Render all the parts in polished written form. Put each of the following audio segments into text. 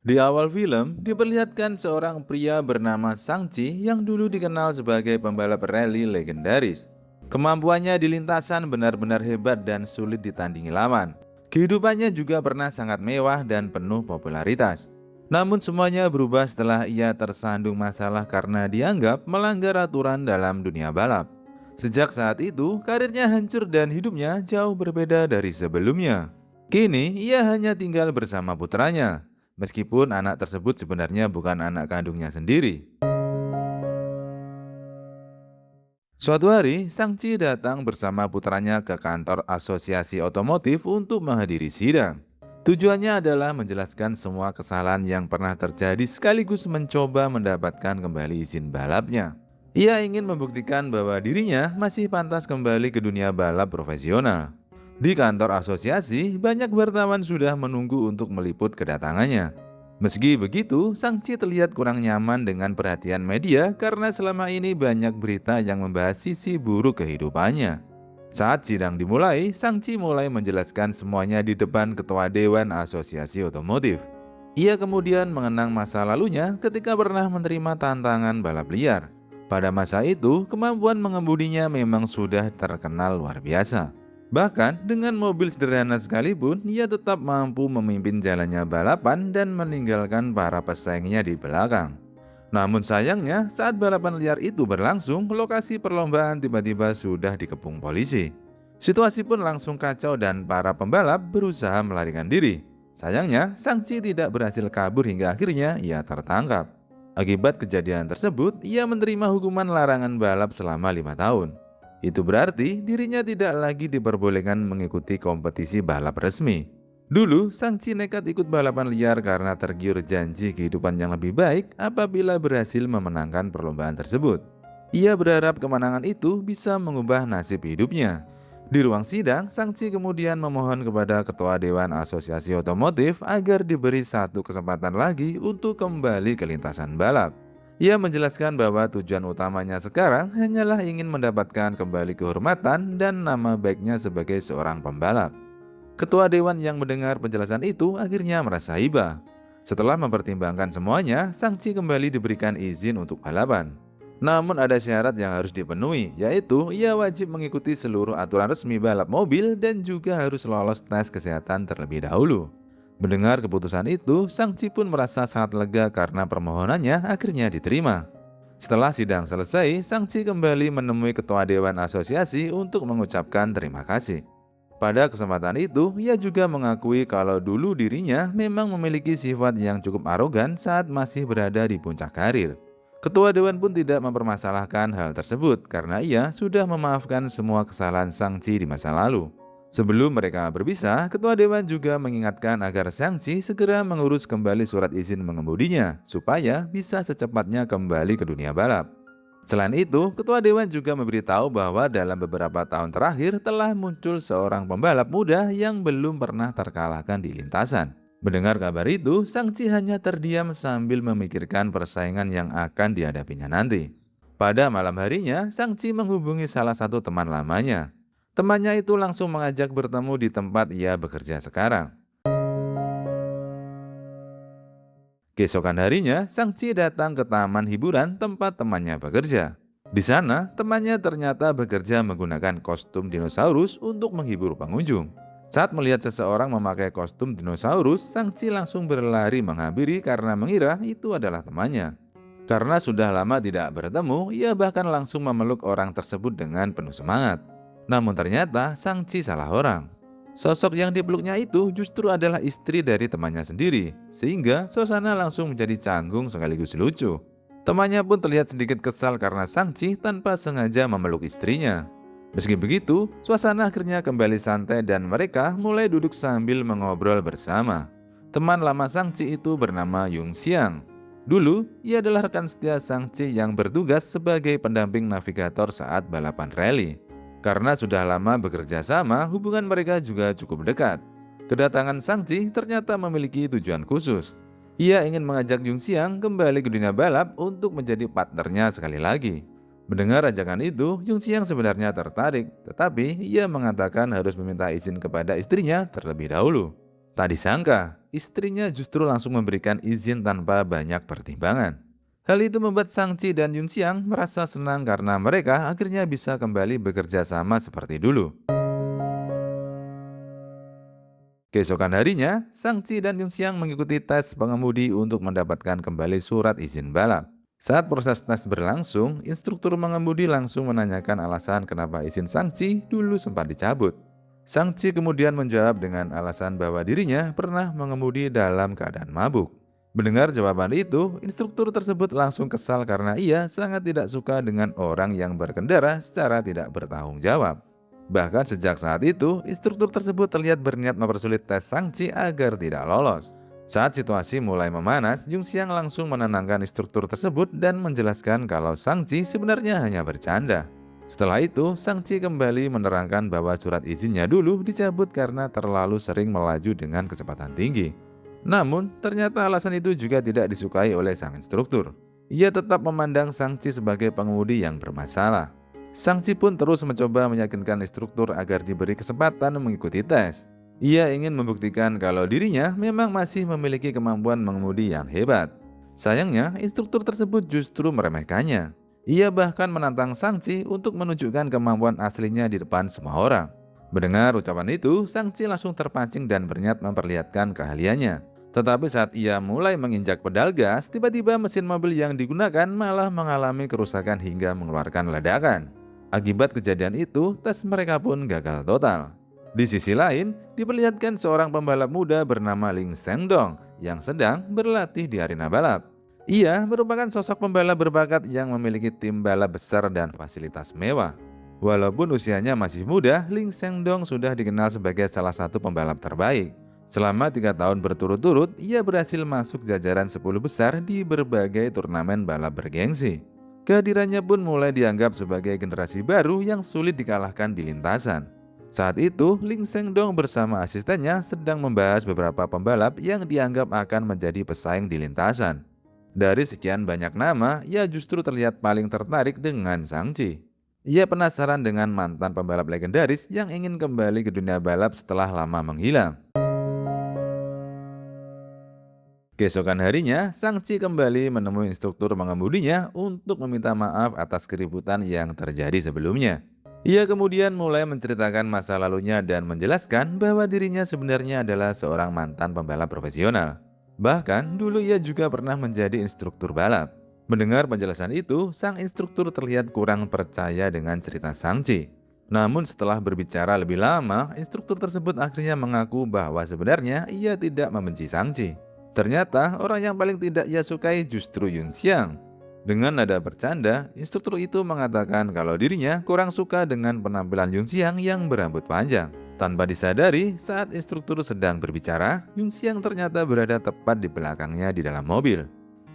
Di awal film, diperlihatkan seorang pria bernama Sangchi yang dulu dikenal sebagai pembalap rally legendaris. Kemampuannya di lintasan benar-benar hebat dan sulit ditandingi lawan. Kehidupannya juga pernah sangat mewah dan penuh popularitas. Namun semuanya berubah setelah ia tersandung masalah karena dianggap melanggar aturan dalam dunia balap. Sejak saat itu, karirnya hancur dan hidupnya jauh berbeda dari sebelumnya. Kini, ia hanya tinggal bersama putranya. Meskipun anak tersebut sebenarnya bukan anak kandungnya sendiri. Suatu hari, Sangchi datang bersama putranya ke kantor asosiasi otomotif untuk menghadiri sidang. Tujuannya adalah menjelaskan semua kesalahan yang pernah terjadi sekaligus mencoba mendapatkan kembali izin balapnya. Ia ingin membuktikan bahwa dirinya masih pantas kembali ke dunia balap profesional. Di kantor asosiasi, banyak wartawan sudah menunggu untuk meliput kedatangannya. Meski begitu, Sangchi terlihat kurang nyaman dengan perhatian media karena selama ini banyak berita yang membahas sisi buruk kehidupannya. Saat sidang dimulai, Sangchi mulai menjelaskan semuanya di depan Ketua Dewan Asosiasi Otomotif. Ia kemudian mengenang masa lalunya ketika pernah menerima tantangan balap liar. Pada masa itu, kemampuan mengemudinya memang sudah terkenal luar biasa. Bahkan dengan mobil sederhana sekalipun, ia tetap mampu memimpin jalannya balapan dan meninggalkan para pesaingnya di belakang. Namun sayangnya, saat balapan liar itu berlangsung, lokasi perlombaan tiba-tiba sudah dikepung polisi. Situasi pun langsung kacau dan para pembalap berusaha melarikan diri. Sayangnya, Sangchi tidak berhasil kabur hingga akhirnya ia tertangkap. Akibat kejadian tersebut, ia menerima hukuman larangan balap selama 5 tahun. Itu berarti dirinya tidak lagi diperbolehkan mengikuti kompetisi balap resmi. Dulu, Sangchi nekat ikut balapan liar karena tergiur janji kehidupan yang lebih baik apabila berhasil memenangkan perlombaan tersebut. Ia berharap kemenangan itu bisa mengubah nasib hidupnya. Di ruang sidang, Sangchi kemudian memohon kepada Ketua Dewan Asosiasi Otomotif agar diberi satu kesempatan lagi untuk kembali ke lintasan balap. Ia menjelaskan bahwa tujuan utamanya sekarang hanyalah ingin mendapatkan kembali kehormatan dan nama baiknya sebagai seorang pembalap. Ketua Dewan yang mendengar penjelasan itu akhirnya merasa iba. Setelah mempertimbangkan semuanya, Sangchi kembali diberikan izin untuk balapan. Namun ada syarat yang harus dipenuhi, yaitu ia wajib mengikuti seluruh aturan resmi balap mobil dan juga harus lolos tes kesehatan terlebih dahulu. Mendengar keputusan itu, Sangchi pun merasa sangat lega karena permohonannya akhirnya diterima. Setelah sidang selesai, Sangchi kembali menemui Ketua Dewan Asosiasi untuk mengucapkan terima kasih. Pada kesempatan itu, ia juga mengakui kalau dulu dirinya memang memiliki sifat yang cukup arogan saat masih berada di puncak karir. Ketua Dewan pun tidak mempermasalahkan hal tersebut karena ia sudah memaafkan semua kesalahan Sangchi di masa lalu. Sebelum mereka berpisah, Ketua Dewan juga mengingatkan agar Sangchi segera mengurus kembali surat izin mengemudinya supaya bisa secepatnya kembali ke dunia balap. Selain itu, Ketua Dewan juga memberitahu bahwa dalam beberapa tahun terakhir telah muncul seorang pembalap muda yang belum pernah terkalahkan di lintasan. Mendengar kabar itu, Sangchi hanya terdiam sambil memikirkan persaingan yang akan dihadapinya nanti. Pada malam harinya, Sangchi menghubungi salah satu teman lamanya. Temannya itu langsung mengajak bertemu di tempat ia bekerja sekarang. Keesokan harinya, Sangchi datang ke taman hiburan tempat temannya bekerja. Di sana, temannya ternyata bekerja menggunakan kostum dinosaurus untuk menghibur pengunjung. Saat melihat seseorang memakai kostum dinosaurus, Sangchi langsung berlari menghampiri karena mengira itu adalah temannya. Karena sudah lama tidak bertemu, ia bahkan langsung memeluk orang tersebut dengan penuh semangat. Namun ternyata Sangchi salah orang. Sosok yang dipeluknya itu justru adalah istri dari temannya sendiri, sehingga suasana langsung menjadi canggung sekaligus lucu. Temannya pun terlihat sedikit kesal karena Sangchi tanpa sengaja memeluk istrinya. Meski begitu, suasana akhirnya kembali santai dan mereka mulai duduk sambil mengobrol bersama. Teman lama Sangchi itu bernama Yung Xiang. Dulu, ia adalah rekan setia Sangchi yang bertugas sebagai pendamping navigator saat balapan rally. Karena sudah lama bekerja sama, hubungan mereka juga cukup dekat. Kedatangan Sangchi ternyata memiliki tujuan khusus. Ia ingin mengajak Yung Xiang kembali ke dunia balap untuk menjadi partnernya sekali lagi. Mendengar ajakan itu, Yung Xiang sebenarnya tertarik, tetapi ia mengatakan harus meminta izin kepada istrinya terlebih dahulu. Tak disangka, istrinya justru langsung memberikan izin tanpa banyak pertimbangan. Hal itu membuat Sang Chi dan Yun Xiang merasa senang karena mereka akhirnya bisa kembali bekerja sama seperti dulu. Keesokan harinya, Sang Chi dan Yun Xiang mengikuti tes pengemudi untuk mendapatkan kembali surat izin balap. Saat proses tes berlangsung, instruktur mengemudi langsung menanyakan alasan kenapa izin Sang Chi dulu sempat dicabut. Sang Chi kemudian menjawab dengan alasan bahwa dirinya pernah mengemudi dalam keadaan mabuk. Mendengar jawaban itu, instruktur tersebut langsung kesal karena ia sangat tidak suka dengan orang yang berkendara secara tidak bertanggung jawab. Bahkan sejak saat itu, instruktur tersebut terlihat berniat mempersulit tes Sang Chi agar tidak lolos. Saat situasi mulai memanas, Yun Xiang langsung menenangkan instruktur tersebut dan menjelaskan kalau Sang Chi sebenarnya hanya bercanda. Setelah itu, Sang Chi kembali menerangkan bahwa surat izinnya dulu dicabut karena terlalu sering melaju dengan kecepatan tinggi. Namun, ternyata alasan itu juga tidak disukai oleh sang instruktur. Ia tetap memandang Sang Chi sebagai pengemudi yang bermasalah. Sang Chi pun terus mencoba meyakinkan instruktur agar diberi kesempatan mengikuti tes. Ia ingin membuktikan kalau dirinya memang masih memiliki kemampuan mengemudi yang hebat. Sayangnya, instruktur tersebut justru meremehkannya. Ia bahkan menantang Sang Chi untuk menunjukkan kemampuan aslinya di depan semua orang. Mendengar ucapan itu, Sang Chi langsung terpancing dan berniat memperlihatkan keahliannya. Tetapi saat ia mulai menginjak pedal gas, tiba-tiba mesin mobil yang digunakan malah mengalami kerusakan hingga mengeluarkan ledakan. Akibat kejadian itu, tes mereka pun gagal total. Di sisi lain, diperlihatkan seorang pembalap muda bernama Ling Shengdong yang sedang berlatih di arena balap. Ia merupakan sosok pembalap berbakat yang memiliki tim balap besar dan fasilitas mewah. Walaupun usianya masih muda, Ling Shengdong sudah dikenal sebagai salah satu pembalap terbaik. Selama 3 tahun berturut-turut, ia berhasil masuk jajaran 10 besar di berbagai turnamen balap bergengsi. Kehadirannya pun mulai dianggap sebagai generasi baru yang sulit dikalahkan di lintasan. Saat itu, Ling Shengdong bersama asistennya sedang membahas beberapa pembalap yang dianggap akan menjadi pesaing di lintasan. Dari sekian banyak nama, ia justru terlihat paling tertarik dengan Sang Chi. Ia penasaran dengan mantan pembalap legendaris yang ingin kembali ke dunia balap setelah lama menghilang. Keesokan harinya, Sang Chi kembali menemui instruktur mengemudinya untuk meminta maaf atas keributan yang terjadi sebelumnya. Ia kemudian mulai menceritakan masa lalunya dan menjelaskan bahwa dirinya sebenarnya adalah seorang mantan pembalap profesional. Bahkan, dulu ia juga pernah menjadi instruktur balap. Mendengar penjelasan itu, sang instruktur terlihat kurang percaya dengan cerita Sang Chi. Namun setelah berbicara lebih lama, instruktur tersebut akhirnya mengaku bahwa sebenarnya ia tidak membenci Sang Chi. Ternyata orang yang paling tidak ia sukai justru Yun Xiang. Dengan nada bercanda, instruktur itu mengatakan kalau dirinya kurang suka dengan penampilan Yun Xiang yang berambut panjang. Tanpa disadari, saat instruktur sedang berbicara, Yun Xiang ternyata berada tepat di belakangnya di dalam mobil.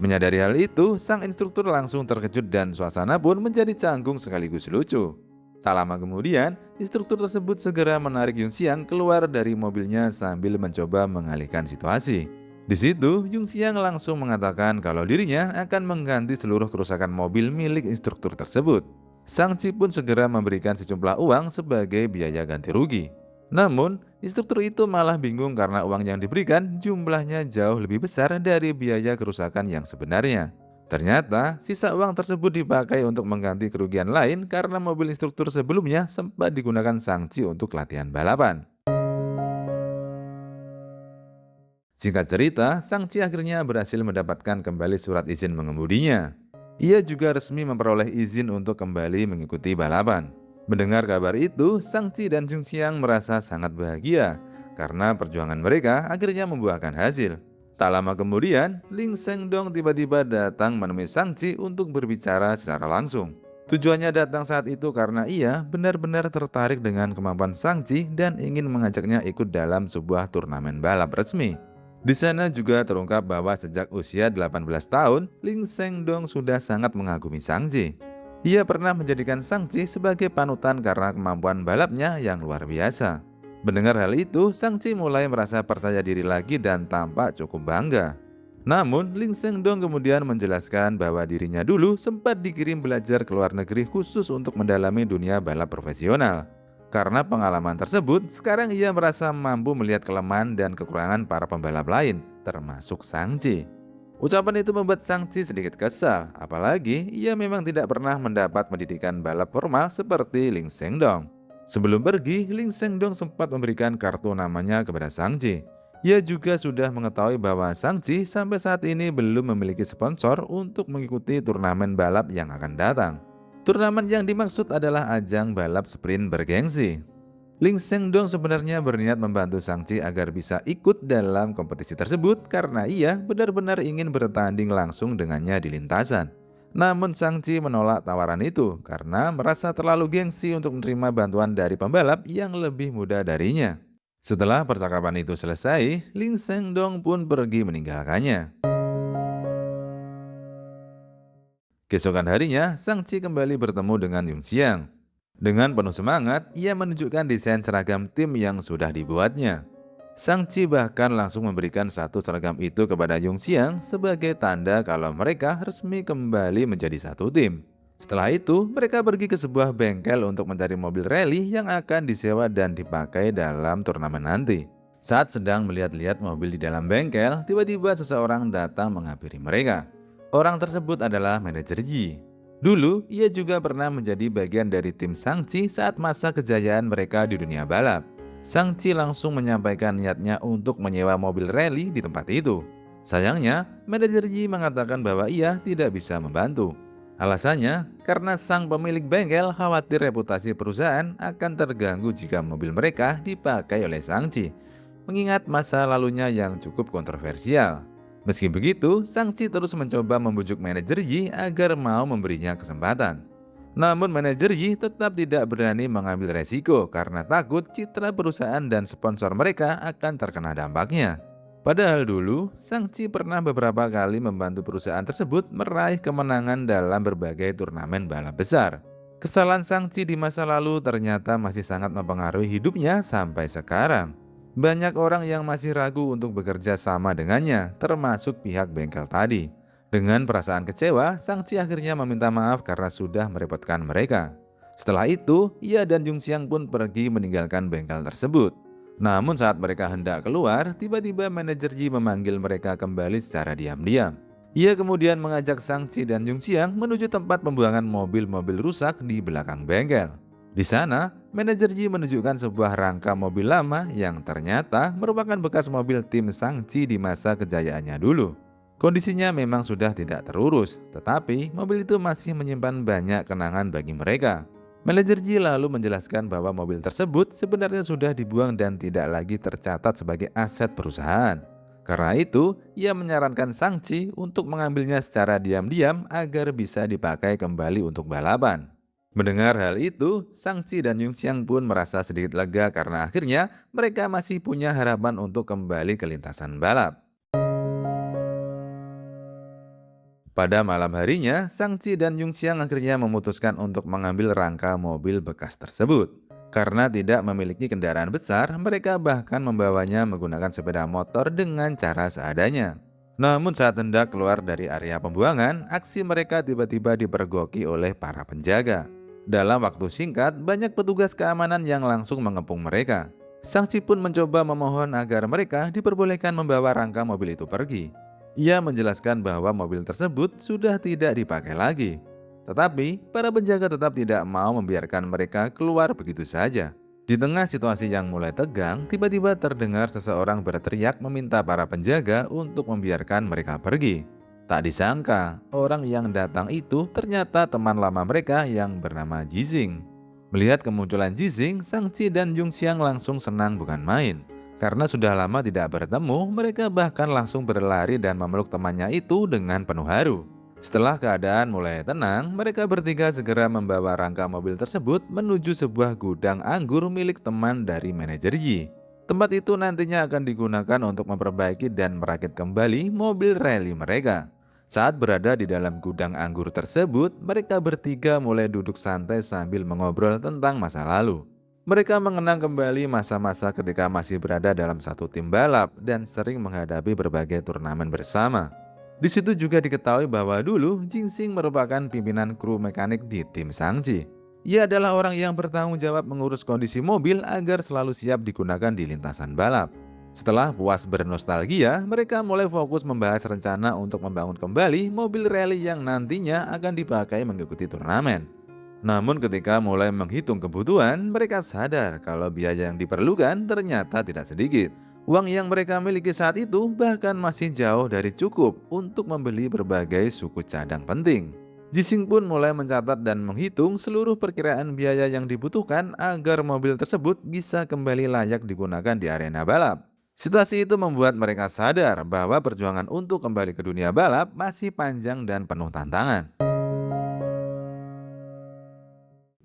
Menyadari hal itu, sang instruktur langsung terkejut dan suasana pun menjadi canggung sekaligus lucu. Tak lama kemudian, instruktur tersebut segera menarik Yun Xiang keluar dari mobilnya sambil mencoba mengalihkan situasi. Di situ, Yun Xiang langsung mengatakan kalau dirinya akan mengganti seluruh kerusakan mobil milik instruktur tersebut. Sang Chi pun segera memberikan sejumlah uang sebagai biaya ganti rugi. Namun, instruktur itu malah bingung karena uang yang diberikan jumlahnya jauh lebih besar dari biaya kerusakan yang sebenarnya. Ternyata, sisa uang tersebut dipakai untuk mengganti kerugian lain karena mobil instruktur sebelumnya sempat digunakan Sang Chi untuk latihan balapan. Singkat cerita, Sang Chi akhirnya berhasil mendapatkan kembali surat izin mengemudinya. Ia juga resmi memperoleh izin untuk kembali mengikuti balapan. Mendengar kabar itu, Sang Chi dan Yun Xiang merasa sangat bahagia karena perjuangan mereka akhirnya membuahkan hasil. Tak lama kemudian, Ling Shengdong tiba-tiba datang menemui Sang Chi untuk berbicara secara langsung. Tujuannya datang saat itu karena ia benar-benar tertarik dengan kemampuan Sang Chi dan ingin mengajaknya ikut dalam sebuah turnamen balap resmi. Di sana juga terungkap bahwa sejak usia 18 tahun, Ling Shengdong sudah sangat mengagumi Sang Chi. Ia pernah menjadikan Sang Chi sebagai panutan karena kemampuan balapnya yang luar biasa. Mendengar hal itu, Sang Chi mulai merasa percaya diri lagi dan tampak cukup bangga. Namun, Ling Shengdong kemudian menjelaskan bahwa dirinya dulu sempat dikirim belajar ke luar negeri khusus untuk mendalami dunia balap profesional. Karena pengalaman tersebut, sekarang ia merasa mampu melihat kelemahan dan kekurangan para pembalap lain, termasuk Shang-Chi. Ucapan itu membuat Shang-Chi sedikit kesal, apalagi ia memang tidak pernah mendapat pendidikan balap formal seperti Ling Shengdong. Sebelum pergi, Ling Shengdong sempat memberikan kartu namanya kepada Shang-Chi. Ia juga sudah mengetahui bahwa Shang-Chi sampai saat ini belum memiliki sponsor untuk mengikuti turnamen balap yang akan datang. Turnamen yang dimaksud adalah ajang balap sprint bergengsi. Ling Shengdong sebenarnya berniat membantu Shang-Chi agar bisa ikut dalam kompetisi tersebut karena ia benar-benar ingin bertanding langsung dengannya di lintasan. Namun Shang-Chi menolak tawaran itu karena merasa terlalu gengsi untuk menerima bantuan dari pembalap yang lebih muda darinya. Setelah percakapan itu selesai, Ling Shengdong pun pergi meninggalkannya. Keesokan harinya, Shang-Chi kembali bertemu dengan Yung Xiang. Dengan penuh semangat, ia menunjukkan desain seragam tim yang sudah dibuatnya. Shang-Chi bahkan langsung memberikan satu seragam itu kepada Yung Xiang sebagai tanda kalau mereka resmi kembali menjadi satu tim. Setelah itu, mereka pergi ke sebuah bengkel untuk mencari mobil rally yang akan disewa dan dipakai dalam turnamen nanti. Saat sedang melihat-lihat mobil di dalam bengkel, tiba-tiba seseorang datang menghampiri mereka. Orang tersebut adalah manajer Yi. Dulu, ia juga pernah menjadi bagian dari tim Shang-Chi saat masa kejayaan mereka di dunia balap. Shang-Chi langsung menyampaikan niatnya untuk menyewa mobil rally di tempat itu. Sayangnya, manajer Yi mengatakan bahwa ia tidak bisa membantu. Alasannya, karena sang pemilik bengkel khawatir reputasi perusahaan akan terganggu jika mobil mereka dipakai oleh Shang-Chi, mengingat masa lalunya yang cukup kontroversial. Meski begitu, Shang-Chi terus mencoba membujuk manajer Yi agar mau memberinya kesempatan. Namun manajer Yi tetap tidak berani mengambil resiko karena takut citra perusahaan dan sponsor mereka akan terkena dampaknya. Padahal dulu, Shang-Chi pernah beberapa kali membantu perusahaan tersebut meraih kemenangan dalam berbagai turnamen balap besar. Kesalahan Shang-Chi di masa lalu ternyata masih sangat mempengaruhi hidupnya sampai sekarang. Banyak orang yang masih ragu untuk bekerja sama dengannya, termasuk pihak bengkel tadi. Dengan perasaan kecewa, Shang-Chi akhirnya meminta maaf karena sudah merepotkan mereka. Setelah itu, ia dan Yung Xiang pun pergi meninggalkan bengkel tersebut. Namun saat mereka hendak keluar, tiba-tiba manajer Yi memanggil mereka kembali secara diam-diam. Ia kemudian mengajak Shang-Chi dan Yung Xiang menuju tempat pembuangan mobil-mobil rusak di belakang bengkel. Di sana, manajer Yi menunjukkan sebuah rangka mobil lama yang ternyata merupakan bekas mobil tim Shang-Chi di masa kejayaannya dulu. Kondisinya memang sudah tidak terurus, tetapi mobil itu masih menyimpan banyak kenangan bagi mereka. Manajer Yi lalu menjelaskan bahwa mobil tersebut sebenarnya sudah dibuang dan tidak lagi tercatat sebagai aset perusahaan. Karena itu, ia menyarankan Shang-Chi untuk mengambilnya secara diam-diam agar bisa dipakai kembali untuk balapan. Mendengar hal itu, Shang-Chi dan Yung Xiang pun merasa sedikit lega karena akhirnya mereka masih punya harapan untuk kembali ke lintasan balap. Pada malam harinya, Shang-Chi dan Yung Xiang akhirnya memutuskan untuk mengambil rangka mobil bekas tersebut. Karena tidak memiliki kendaraan besar, mereka bahkan membawanya menggunakan sepeda motor dengan cara seadanya. Namun saat hendak keluar dari area pembuangan, aksi mereka tiba-tiba dipergoki oleh para penjaga. Dalam waktu singkat, banyak petugas keamanan yang langsung mengepung mereka. Shang-Chi pun mencoba memohon agar mereka diperbolehkan membawa rangka mobil itu pergi. Ia menjelaskan bahwa mobil tersebut sudah tidak dipakai lagi. Tetapi, para penjaga tetap tidak mau membiarkan mereka keluar begitu saja. Di tengah situasi yang mulai tegang, tiba-tiba terdengar seseorang berteriak meminta para penjaga untuk membiarkan mereka pergi. Tak disangka, orang yang datang itu ternyata teman lama mereka yang bernama Jixing. Melihat kemunculan Jixing, Shang-Chi dan Yung Xiang langsung senang bukan main. Karena sudah lama tidak bertemu, mereka bahkan langsung berlari dan memeluk temannya itu dengan penuh haru. Setelah keadaan mulai tenang, mereka bertiga segera membawa rangka mobil tersebut menuju sebuah gudang anggur milik teman dari manajer Yi. Tempat itu nantinya akan digunakan untuk memperbaiki dan merakit kembali mobil rally mereka. Saat berada di dalam gudang anggur tersebut, mereka bertiga mulai duduk santai sambil mengobrol tentang masa lalu. Mereka mengenang kembali masa-masa ketika masih berada dalam satu tim balap dan sering menghadapi berbagai turnamen bersama. Di situ juga diketahui bahwa dulu Jixing merupakan pimpinan kru mekanik di tim Shang-Chi. Ia adalah orang yang bertanggung jawab mengurus kondisi mobil agar selalu siap digunakan di lintasan balap. Setelah puas bernostalgia, mereka mulai fokus membahas rencana untuk membangun kembali mobil rally yang nantinya akan dipakai mengikuti turnamen. Namun ketika mulai menghitung kebutuhan, mereka sadar kalau biaya yang diperlukan ternyata tidak sedikit. Uang yang mereka miliki saat itu bahkan masih jauh dari cukup untuk membeli berbagai suku cadang penting. Jising pun mulai mencatat dan menghitung seluruh perkiraan biaya yang dibutuhkan agar mobil tersebut bisa kembali layak digunakan di arena balap. Situasi itu membuat mereka sadar bahwa perjuangan untuk kembali ke dunia balap masih panjang dan penuh tantangan.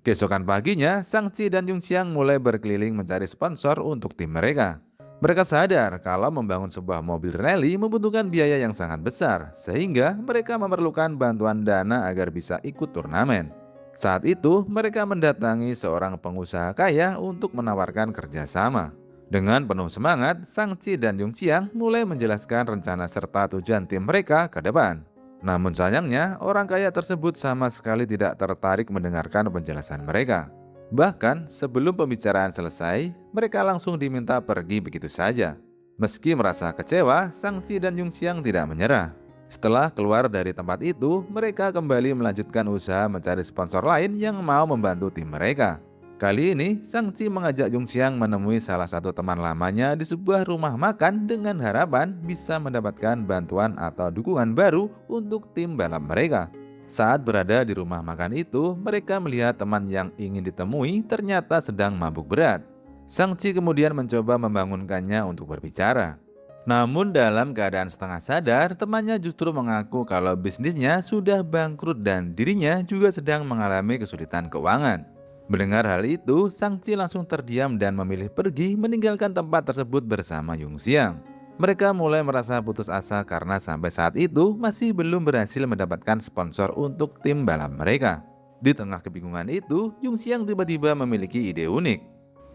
Keesokan paginya, Shang-Chi dan Yung Xiang mulai berkeliling mencari sponsor untuk tim mereka. Mereka sadar kalau membangun sebuah mobil rally membutuhkan biaya yang sangat besar, sehingga mereka memerlukan bantuan dana agar bisa ikut turnamen. Saat itu, mereka mendatangi seorang pengusaha kaya untuk menawarkan kerjasama. Dengan penuh semangat, Shang-Chi dan Yung Xiang mulai menjelaskan rencana serta tujuan tim mereka ke depan. Namun sayangnya, orang kaya tersebut sama sekali tidak tertarik mendengarkan penjelasan mereka. Bahkan sebelum pembicaraan selesai, mereka langsung diminta pergi begitu saja. Meski merasa kecewa, Shang-Chi dan Yung Xiang tidak menyerah. Setelah keluar dari tempat itu, mereka kembali melanjutkan usaha mencari sponsor lain yang mau membantu tim mereka. Kali ini, Shang-Chi mengajak Yung Xiang menemui salah satu teman lamanya di sebuah rumah makan dengan harapan bisa mendapatkan bantuan atau dukungan baru untuk tim balap mereka. Saat berada di rumah makan itu, mereka melihat teman yang ingin ditemui ternyata sedang mabuk berat. Shang-Chi kemudian mencoba membangunkannya untuk berbicara. Namun dalam keadaan setengah sadar, temannya justru mengaku kalau bisnisnya sudah bangkrut dan dirinya juga sedang mengalami kesulitan keuangan. Mendengar hal itu, Shang-Chi langsung terdiam dan memilih pergi meninggalkan tempat tersebut bersama Yung Xiang. Mereka mulai merasa putus asa karena sampai saat itu masih belum berhasil mendapatkan sponsor untuk tim balap mereka. Di tengah kebingungan itu, Yung Xiang tiba-tiba memiliki ide unik.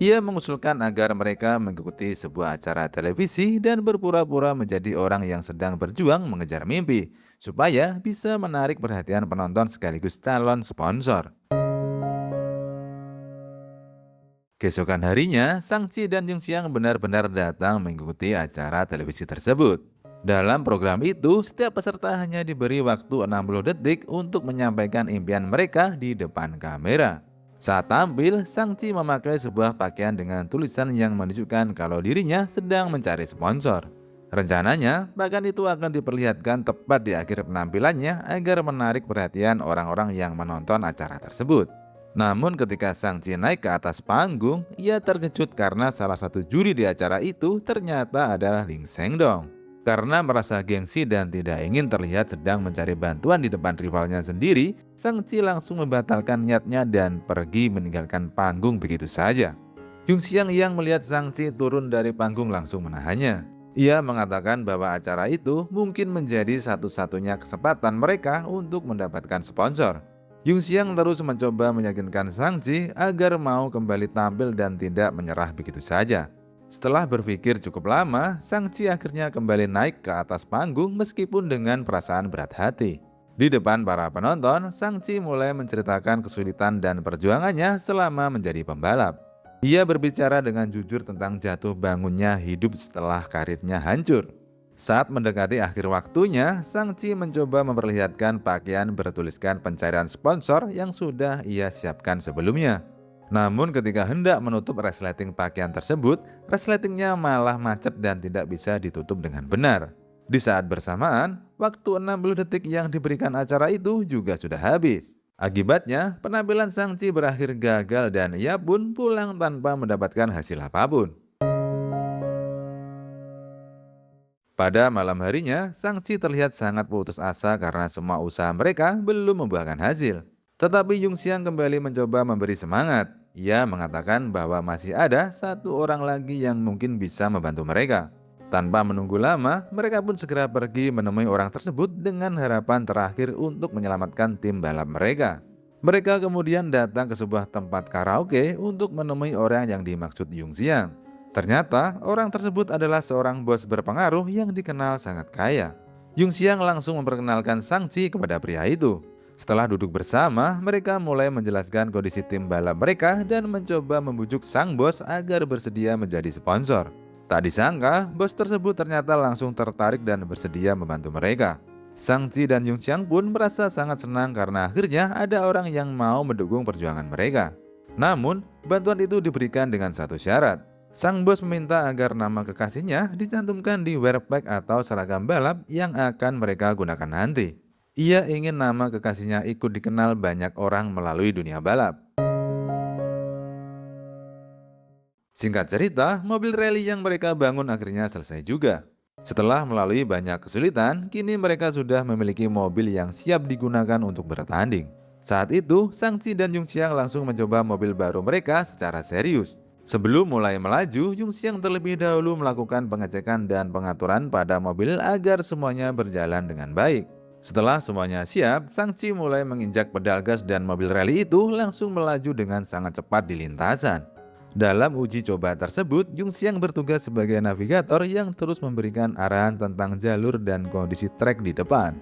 Ia mengusulkan agar mereka mengikuti sebuah acara televisi dan berpura-pura menjadi orang yang sedang berjuang mengejar mimpi, supaya bisa menarik perhatian penonton sekaligus calon sponsor. Keesokan harinya, Shang-Chi dan Yung Xiang benar-benar datang mengikuti acara televisi tersebut. Dalam program itu, setiap peserta hanya diberi waktu 60 detik untuk menyampaikan impian mereka di depan kamera. Saat tampil, Shang-Chi memakai sebuah pakaian dengan tulisan yang menunjukkan kalau dirinya sedang mencari sponsor. Rencananya, bahkan itu akan diperlihatkan tepat di akhir penampilannya agar menarik perhatian orang-orang yang menonton acara tersebut. Namun ketika Shang-Chi naik ke atas panggung, ia terkejut karena salah satu juri di acara itu ternyata adalah Ling Shengdong. Karena merasa gengsi dan tidak ingin terlihat sedang mencari bantuan di depan rivalnya sendiri, Shang-Chi langsung membatalkan niatnya dan pergi meninggalkan panggung begitu saja. Yung Xiang yang melihat Shang-Chi turun dari panggung langsung menahannya. Ia mengatakan bahwa acara itu mungkin menjadi satu-satunya kesempatan mereka untuk mendapatkan sponsor. Yung Xiang terus mencoba meyakinkan Shang-Chi agar mau kembali tampil dan tidak menyerah begitu saja. Setelah berpikir cukup lama, Shang-Chi akhirnya kembali naik ke atas panggung meskipun dengan perasaan berat hati. Di depan para penonton, Shang-Chi mulai menceritakan kesulitan dan perjuangannya selama menjadi pembalap. Ia berbicara dengan jujur tentang jatuh bangunnya hidup setelah karirnya hancur. Saat mendekati akhir waktunya, Shang-Chi mencoba memperlihatkan pakaian bertuliskan pencarian sponsor yang sudah ia siapkan sebelumnya. Namun ketika hendak menutup resleting pakaian tersebut, resletingnya malah macet dan tidak bisa ditutup dengan benar. Di saat bersamaan, waktu 60 detik yang diberikan acara itu juga sudah habis. Akibatnya, penampilan Shang-Chi berakhir gagal dan ia pun pulang tanpa mendapatkan hasil apapun. Pada malam harinya, Shang-Chi terlihat sangat putus asa karena semua usaha mereka belum membuahkan hasil. Tetapi Yung Xiang kembali mencoba memberi semangat. Ia mengatakan bahwa masih ada satu orang lagi yang mungkin bisa membantu mereka. Tanpa menunggu lama, mereka pun segera pergi menemui orang tersebut dengan harapan terakhir untuk menyelamatkan tim balap mereka. Mereka kemudian datang ke sebuah tempat karaoke untuk menemui orang yang dimaksud Yung Xiang. Ternyata orang tersebut adalah seorang bos berpengaruh yang dikenal sangat kaya. Yung Xiang langsung memperkenalkan Shang-Chi kepada pria itu. Setelah duduk bersama, mereka mulai menjelaskan kondisi tim balap mereka dan mencoba membujuk sang bos agar bersedia menjadi sponsor. Tak disangka, bos tersebut ternyata langsung tertarik dan bersedia membantu mereka. Sang Chi dan Yung Xiang pun merasa sangat senang karena akhirnya ada orang yang mau mendukung perjuangan mereka. Namun, bantuan itu diberikan dengan satu syarat. Sang bos meminta agar nama kekasihnya dicantumkan di wear pack atau seragam balap yang akan mereka gunakan nanti. Ia ingin nama kekasihnya ikut dikenal banyak orang melalui dunia balap. Singkat cerita, mobil rally yang mereka bangun akhirnya selesai juga. Setelah melalui banyak kesulitan, kini mereka sudah memiliki mobil yang siap digunakan untuk bertanding. Saat itu, Sang Chi dan Yung Xiang langsung mencoba mobil baru mereka secara serius. Sebelum mulai melaju, Yung Xiang terlebih dahulu melakukan pengecekan dan pengaturan pada mobil agar semuanya berjalan dengan baik. Setelah semuanya siap, Sang Chi mulai menginjak pedal gas dan mobil rally itu langsung melaju dengan sangat cepat di lintasan. Dalam uji coba tersebut, Yung Xiang bertugas sebagai navigator yang terus memberikan arahan tentang jalur dan kondisi trek di depan.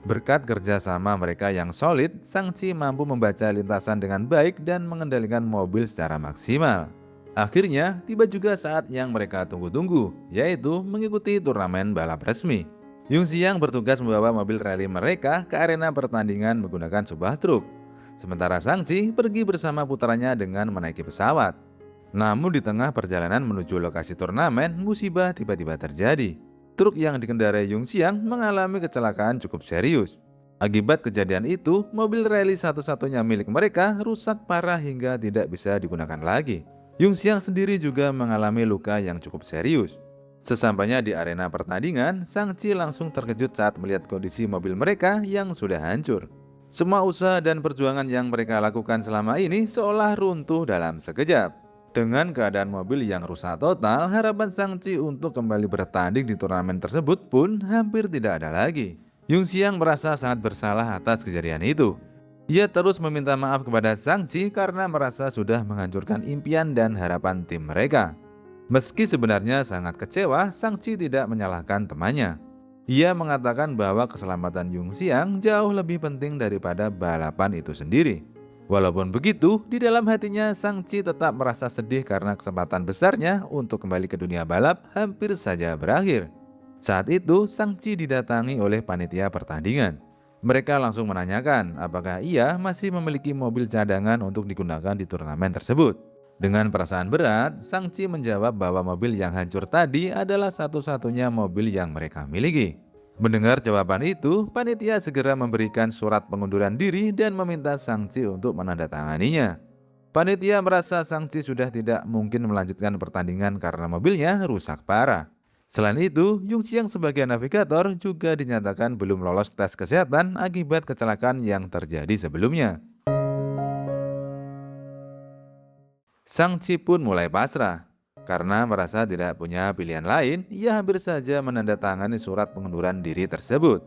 Berkat kerjasama mereka yang solid, Sang Chi mampu membaca lintasan dengan baik dan mengendalikan mobil secara maksimal. Akhirnya, tiba juga saat yang mereka tunggu-tunggu, yaitu mengikuti turnamen balap resmi. Yung Xiang bertugas membawa mobil rally mereka ke arena pertandingan menggunakan sebuah truk. Sementara Sang Chi pergi bersama putranya dengan menaiki pesawat. Namun di tengah perjalanan menuju lokasi turnamen, musibah tiba-tiba terjadi. Truk yang dikendarai Yung Xiang mengalami kecelakaan cukup serius. Akibat kejadian itu, mobil rally satu-satunya milik mereka rusak parah hingga tidak bisa digunakan lagi. Yung Xiang sendiri juga mengalami luka yang cukup serius. Sesampainya di arena pertandingan, Sang Chi langsung terkejut saat melihat kondisi mobil mereka yang sudah hancur. Semua usaha dan perjuangan yang mereka lakukan selama ini seolah runtuh dalam sekejap. Dengan keadaan mobil yang rusak total, harapan Sang Chi untuk kembali bertanding di turnamen tersebut pun hampir tidak ada lagi. Yung Xiang merasa sangat bersalah atas kejadian itu. Ia terus meminta maaf kepada Sang Chi karena merasa sudah menghancurkan impian dan harapan tim mereka. Meski sebenarnya sangat kecewa, Sang Chi tidak menyalahkan temannya. Ia mengatakan bahwa keselamatan Yung Xiang jauh lebih penting daripada balapan itu sendiri. Walaupun begitu, di dalam hatinya Sang Chi tetap merasa sedih karena kesempatan besarnya untuk kembali ke dunia balap hampir saja berakhir. Saat itu, Sang Chi didatangi oleh panitia pertandingan. Mereka langsung menanyakan apakah ia masih memiliki mobil cadangan untuk digunakan di turnamen tersebut. Dengan perasaan berat, Sang Chi menjawab bahwa mobil yang hancur tadi adalah satu-satunya mobil yang mereka miliki. Mendengar jawaban itu, panitia segera memberikan surat pengunduran diri dan meminta Sang Chi untuk menandatanganinya. Panitia merasa Sang Chi sudah tidak mungkin melanjutkan pertandingan karena mobilnya rusak parah. Selain itu, Yung Xiang sebagai navigator juga dinyatakan belum lolos tes kesehatan akibat kecelakaan yang terjadi sebelumnya. Sang Chi pun mulai pasrah. Karena merasa tidak punya pilihan lain, ia hampir saja menandatangani surat pengunduran diri tersebut.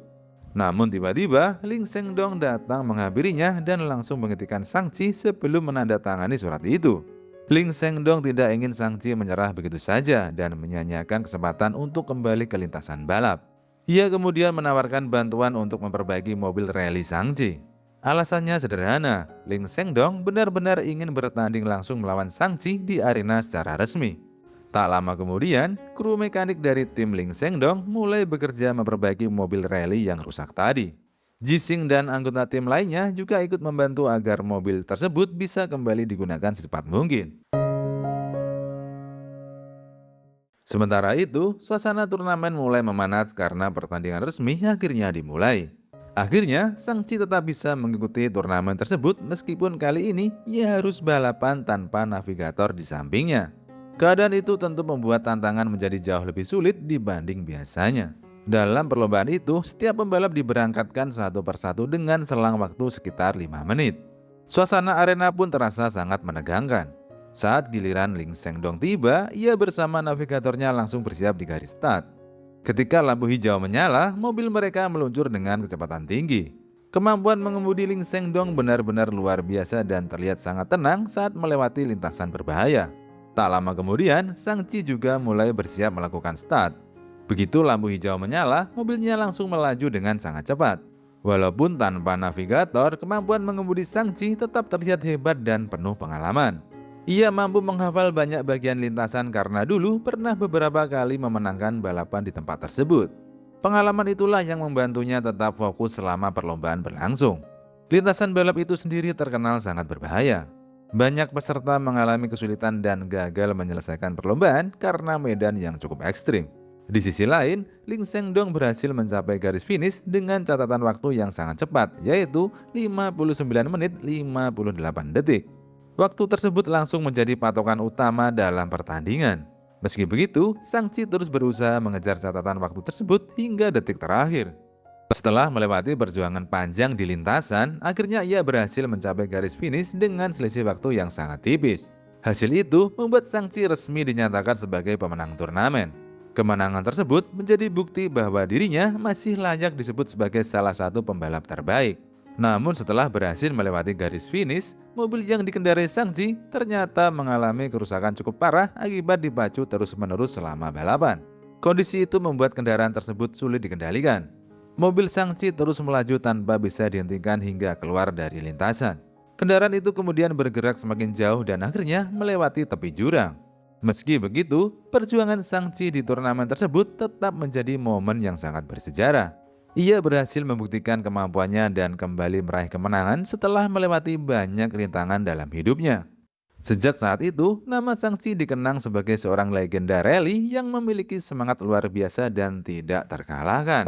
Namun tiba-tiba, Ling Shengdong datang menghampirinya dan langsung menghentikan Sang Chi sebelum menandatangani surat itu. Ling Shengdong tidak ingin Sang Chi menyerah begitu saja dan menyanyiakan kesempatan untuk kembali ke lintasan balap. Ia kemudian menawarkan bantuan untuk memperbaiki mobil rally Sang Chi. Alasannya sederhana, Ling Shengdong benar-benar ingin bertanding langsung melawan Sang Chi di arena secara resmi. Tak lama kemudian, kru mekanik dari tim Ling Shengdong mulai bekerja memperbaiki mobil rally yang rusak tadi. Jixing dan anggota tim lainnya juga ikut membantu agar mobil tersebut bisa kembali digunakan secepat mungkin. Sementara itu, suasana turnamen mulai memanas karena pertandingan resmi akhirnya dimulai. Akhirnya, Sang Chi tetap bisa mengikuti turnamen tersebut meskipun kali ini ia harus balapan tanpa navigator di sampingnya. Keadaan itu tentu membuat tantangan menjadi jauh lebih sulit dibanding biasanya. Dalam perlombaan itu, setiap pembalap diberangkatkan satu persatu dengan selang waktu sekitar 5 menit. Suasana arena pun terasa sangat menegangkan. Saat giliran Ling Shengdong tiba, ia bersama navigatornya langsung bersiap di garis start. Ketika lampu hijau menyala, mobil mereka meluncur dengan kecepatan tinggi. Kemampuan mengemudi Ling Shengdong benar-benar luar biasa dan terlihat sangat tenang saat melewati lintasan berbahaya. Tak lama kemudian, Sang Chi juga mulai bersiap melakukan start. Begitu lampu hijau menyala, mobilnya langsung melaju dengan sangat cepat. Walaupun tanpa navigator, kemampuan mengemudi Shang-Chi tetap terlihat hebat dan penuh pengalaman. Ia mampu menghafal banyak bagian lintasan karena dulu pernah beberapa kali memenangkan balapan di tempat tersebut. Pengalaman itulah yang membantunya tetap fokus selama perlombaan berlangsung. Lintasan balap itu sendiri terkenal sangat berbahaya. Banyak peserta mengalami kesulitan dan gagal menyelesaikan perlombaan karena medan yang cukup ekstrim. Di sisi lain, Ling Shengdong berhasil mencapai garis finish dengan catatan waktu yang sangat cepat, yaitu 59 menit 58 detik. Waktu tersebut langsung menjadi patokan utama dalam pertandingan. Meski begitu, Shang-Chi terus berusaha mengejar catatan waktu tersebut hingga detik terakhir. Setelah melewati perjuangan panjang di lintasan, akhirnya ia berhasil mencapai garis finish dengan selisih waktu yang sangat tipis. Hasil itu membuat Shang-Chi resmi dinyatakan sebagai pemenang turnamen. Kemenangan tersebut menjadi bukti bahwa dirinya masih layak disebut sebagai salah satu pembalap terbaik. Namun setelah berhasil melewati garis finish, mobil yang dikendarai Shang-Chi ternyata mengalami kerusakan cukup parah akibat dipacu terus-menerus selama balapan. Kondisi itu membuat kendaraan tersebut sulit dikendalikan. Mobil Shang-Chi terus melaju tanpa bisa dihentikan hingga keluar dari lintasan. Kendaraan itu kemudian bergerak semakin jauh dan akhirnya melewati tepi jurang. Meski begitu, perjuangan Shang-Chi di turnamen tersebut tetap menjadi momen yang sangat bersejarah. Ia berhasil membuktikan kemampuannya dan kembali meraih kemenangan setelah melewati banyak rintangan dalam hidupnya. Sejak saat itu, nama Shang-Chi dikenang sebagai seorang legenda rally yang memiliki semangat luar biasa dan tidak terkalahkan.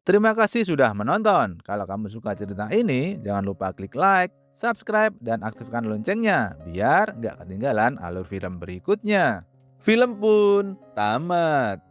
Terima kasih sudah menonton. Kalau kamu suka cerita ini, jangan lupa klik like, subscribe, dan aktifkan loncengnya biar nggak ketinggalan alur film berikutnya. Film pun tamat.